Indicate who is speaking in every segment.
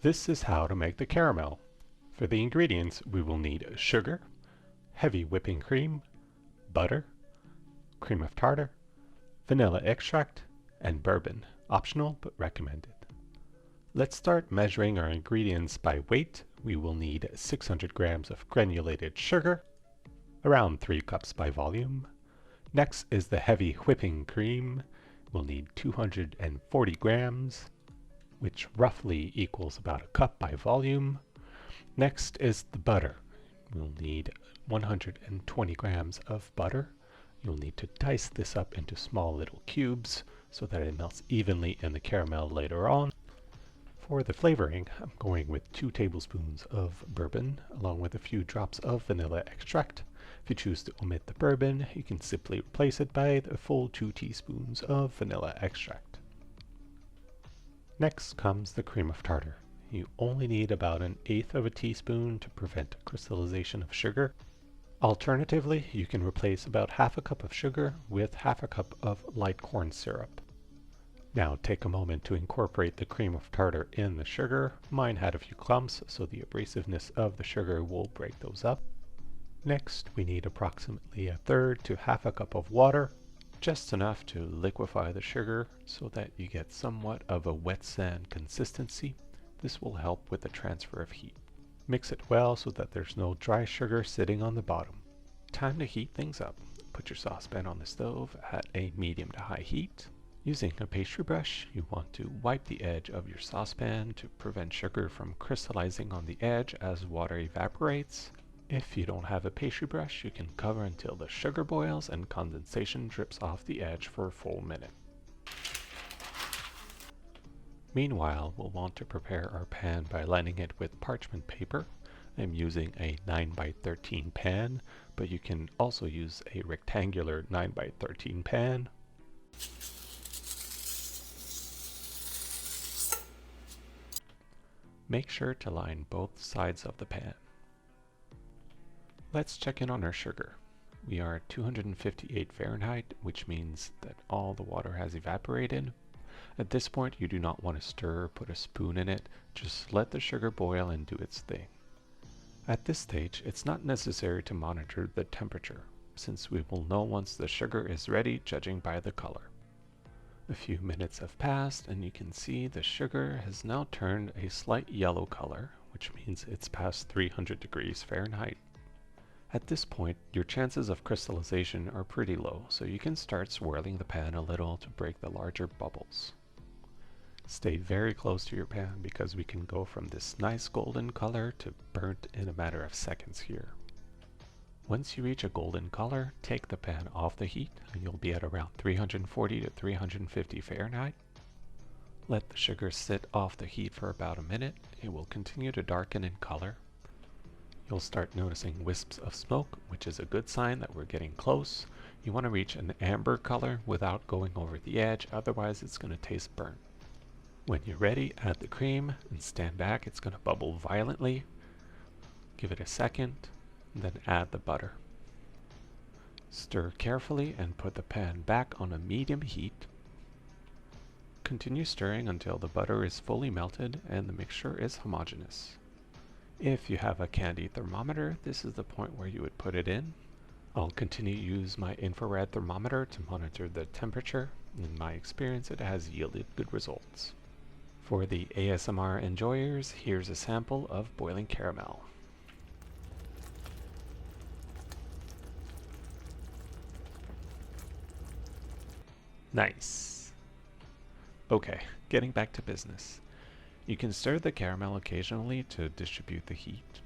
Speaker 1: This is how to make the caramel. For the ingredients, we will need sugar, heavy whipping cream, butter, cream of tartar, vanilla extract, and bourbon, optional but recommended. Let's start measuring our ingredients by weight. We will need 600 grams of granulated sugar, around 3 cups by volume. Next is the heavy whipping cream. We'll need 240 grams, which roughly equals about a cup by volume. Next is the butter. We'll need 120 grams of butter. You'll need to dice this up into small little cubes so that it melts evenly in the caramel later on. For the flavoring, I'm going with 2 tablespoons of bourbon along with a few drops of vanilla extract. If you choose to omit the bourbon, you can simply replace it by the full 2 teaspoons of vanilla extract. Next comes the cream of tartar. You only need about 1/8 of a teaspoon to prevent crystallization of sugar. Alternatively, you can replace about half a cup of sugar with half a cup of light corn syrup. Now take a moment to incorporate the cream of tartar in the sugar. Mine had a few clumps, so the abrasiveness of the sugar will break those up. Next, we need approximately 1/3 to half a cup of water, just enough to liquefy the sugar so that you get somewhat of a wet sand consistency. This will help with the transfer of heat. Mix it well so that there's no dry sugar sitting on the bottom. Time to heat things up. Put your saucepan on the stove at a medium to high heat. Using a pastry brush, you want to wipe the edge of your saucepan to prevent sugar from crystallizing on the edge as water evaporates. If you don't have a pastry brush, you can cover until the sugar boils and condensation drips off the edge for a full minute. Meanwhile, we'll want to prepare our pan by lining it with parchment paper. I'm using a 9x13 pan, but you can also use a rectangular 9x13 pan. Make sure to line both sides of the pan. Let's check in on our sugar. We are at 258 Fahrenheit, which means that all the water has evaporated. At this point, you do not want to stir or put a spoon in it. Just let the sugar boil and do its thing. At this stage, it's not necessary to monitor the temperature, since we will know once the sugar is ready, judging by the color. A few minutes have passed, and you can see the sugar has now turned a slight yellow color, which means it's past 300 degrees Fahrenheit. At this point, your chances of crystallization are pretty low, so you can start swirling the pan a little to break the larger bubbles. Stay very close to your pan because we can go from this nice golden color to burnt in a matter of seconds here. Once you reach a golden color, take the pan off the heat and you'll be at around 340 to 350 Fahrenheit. Let the sugar sit off the heat for about a minute. It will continue to darken in color. You'll start noticing wisps of smoke, which is a good sign that we're getting close. You want to reach an amber color without going over the edge, otherwise it's going to taste burnt. When you're ready, add the cream and stand back. It's going to bubble violently. Give it a second, and then add the butter. Stir carefully and put the pan back on a medium heat. Continue stirring until the butter is fully melted and the mixture is homogeneous. If you have a candy thermometer, this is the point where you would put it in. I'll continue to use my infrared thermometer to monitor the temperature. In my experience, it has yielded good results. For the ASMR enjoyers, here's a sample of boiling caramel. Nice. Okay, getting back to business. You can stir the caramel occasionally to distribute the heat.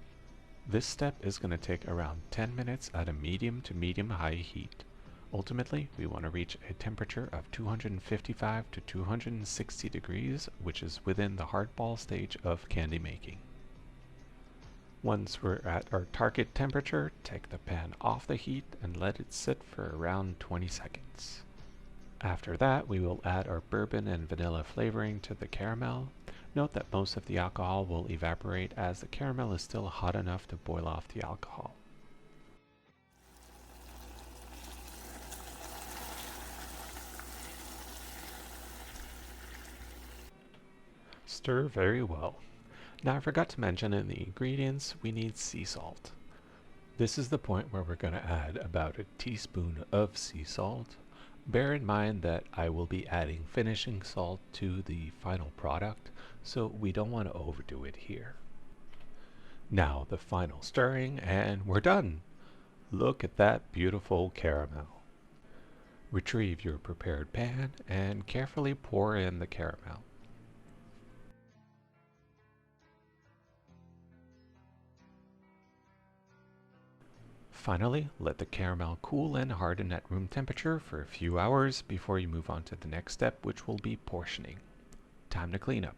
Speaker 1: This step is going to take around 10 minutes at a medium to medium-high heat. Ultimately, we want to reach a temperature of 255 to 260 degrees, which is within the hardball stage of candy making. Once we're at our target temperature, take the pan off the heat and let it sit for around 20 seconds. After that, we will add our bourbon and vanilla flavoring to the caramel. Note that most of the alcohol will evaporate as the caramel is still hot enough to boil off the alcohol. Stir very well. Now I forgot to mention in the ingredients we need sea salt. This is the point where we're going to add about a teaspoon of sea salt. Bear in mind that I will be adding finishing salt to the final product, so we don't want to overdo it here. Now the final stirring and we're done! Look at that beautiful caramel. Retrieve your prepared pan and carefully pour in the caramel. Finally, let the caramel cool and harden at room temperature for a few hours before you move on to the next step, which will be portioning. Time to clean up.